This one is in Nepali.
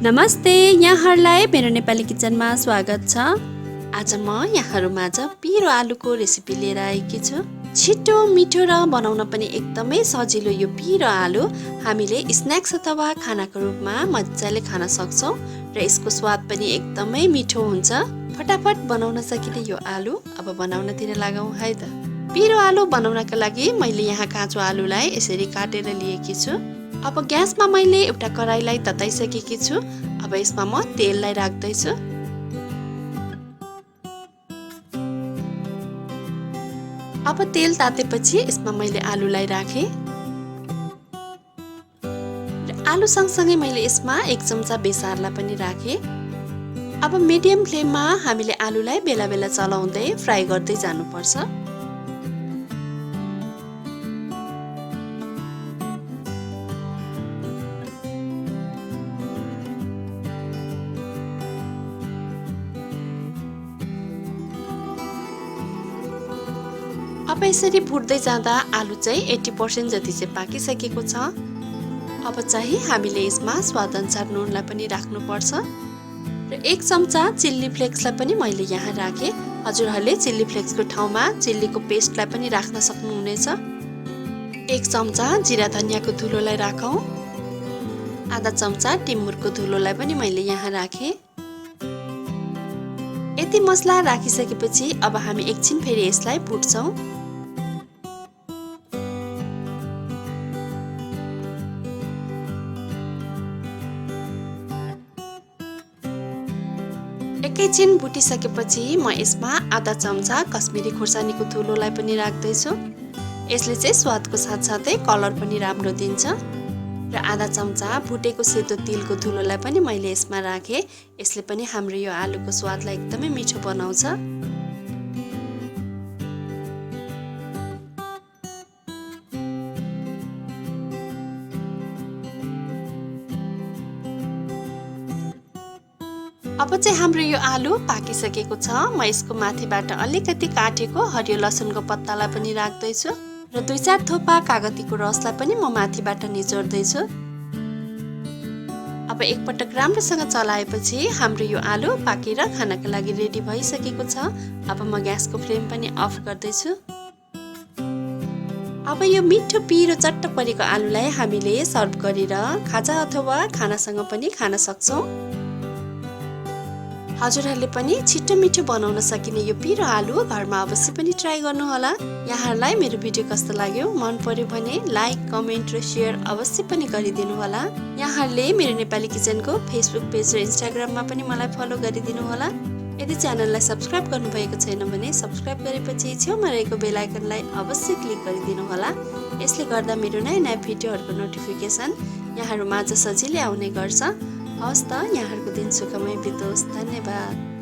नमस्ते, यहाँहरूलाई मेरो नेपाली किचनमा स्वागत छ। आज म यहाँहरूमाझ पिरो आलुको रेसिपी लिएर आएकी छु। छिटो, मिठो र बनाउन पनि एकदमै सजिलो यो पिरो आलु हामीले स्न्याक्स अथवा खानाको रूपमा मजाले खान सक्छौं र यसको स्वाद पनि एकदमै मिठो हुन्छ। फटाफट बनाउन सकिने यो आलु अब बनाउनतिर लागौं है त। पिरो आलु बनाउनका लागि मैले यहाँ काँचो आलुलाई यसरी काटेर लिएकी छु। अब ग्यासमा मैले एउटा कराईलाई तताइसकेकी छु। अब यसमा म तेललाई राख्दै छु। अब तेल तातेपछि यसमा मैले आलुलाई राखे। र आलु सँगसँगै मैले यसमा 1 चम्चा बेसारलाई पनि राखे। अब मिडियम फ्लेममा हामीले आलुलाई बेला बेला चलाउँदै फ्राई गर्दै जानुपर्छ। अब यसरी फुट्दै जाँदा आलु चाहिँ 80% जति चाहिँ पाकिसकेको छ। अब चाहिँ हामीले यसमा स्वादअनुसार नुनलाई पनि राख्नुपर्छ र 1 चम्चा चिल्ली फ्लेक्सलाई पनि मैले यहाँ राखे। हजुरहरूले चिल्ली फ्लेक्सको ठाउँमा चिल्लीको पेस्टलाई पनि राख्न सक्नुहुनेछ। 1 चम्चा जिरा धनियाको धुलोलाई राखौं। आधा चम्चा टिमुरको धुलोलाई पनि मैले यहाँ राखे। यति मसला राखिसकेपछि अब हामी एकछिन फेरि यसलाई भुट्छौं। एकैछिन भुटिसकेपछि म यसमा आधा चम्चा कश्मिरी खुर्सानीको धुलोलाई पनि राख्दै छु। यसले चाहिँ स्वादको साथसाथै कलर पनि राम्रो दिन्छ। र आधा चम्चा भुटेको सेतो तिलको धुलोलाई पनि मैले यसमा राखे। यसले पनि हाम्रो यो आलुको स्वादलाई एकदमै मिठो बनाउँछ। अब चाहिँ हाम्रो यो आलु पाकिसकेको छ। म यसको माथिबाट अलिकति काटेको हरियो लसुनको पत्तालाई पनि राख्दै छु र 2-4 थोपा कागतीको रसलाई पनि म माथिबाट निचोर्दै छु। अब एकपटक राम्रोसँग चलाएपछि हाम्रो यो आलु पाकेर खानाका लागि रेडी भइसकेको छ। अब म ग्यासको फ्लेम पनि अफ गर्दै छु। अब यो मिठो पिरो चट्ट परेको आलुलाई हामीले सर्भ गरेर खाजा अथवा खानासँग पनि खान सक्छौं। हजुरहरूले पनि छिटो मिठो बनाउन सकिने यो पिरो आलु घरमा अवश्य पनि ट्राई गर्नु होला। यहाँहरूलाई मेरो भिडियो कस्तो लाग्यो, मन पर्यो भने लाइक, कमेन्ट र शेयर अवश्य पनि गरिदिनु होला। यहाँहरूले मेरो नेपाली किचनको फेसबुक पेज र इन्स्टाग्राममा पनि मलाई फलो गरिदिनु होला। यदि च्यानललाई सब्स्क्राइब गर्नुभएको छैन भने सब्स्क्राइब गरेपछि छेउमा रहेको बेल आइकनलाई अवश्य क्लिक गरिदिनु होला। यसले गर्दा मेरो नयाँ नयाँ भिडियोहरूको नोटिफिकेसन यहाँहरूमाझ सजिलै आउने गर्छ। हवस् त, यहाँहरूको दिन सुखमय बितोस्। धन्यवाद।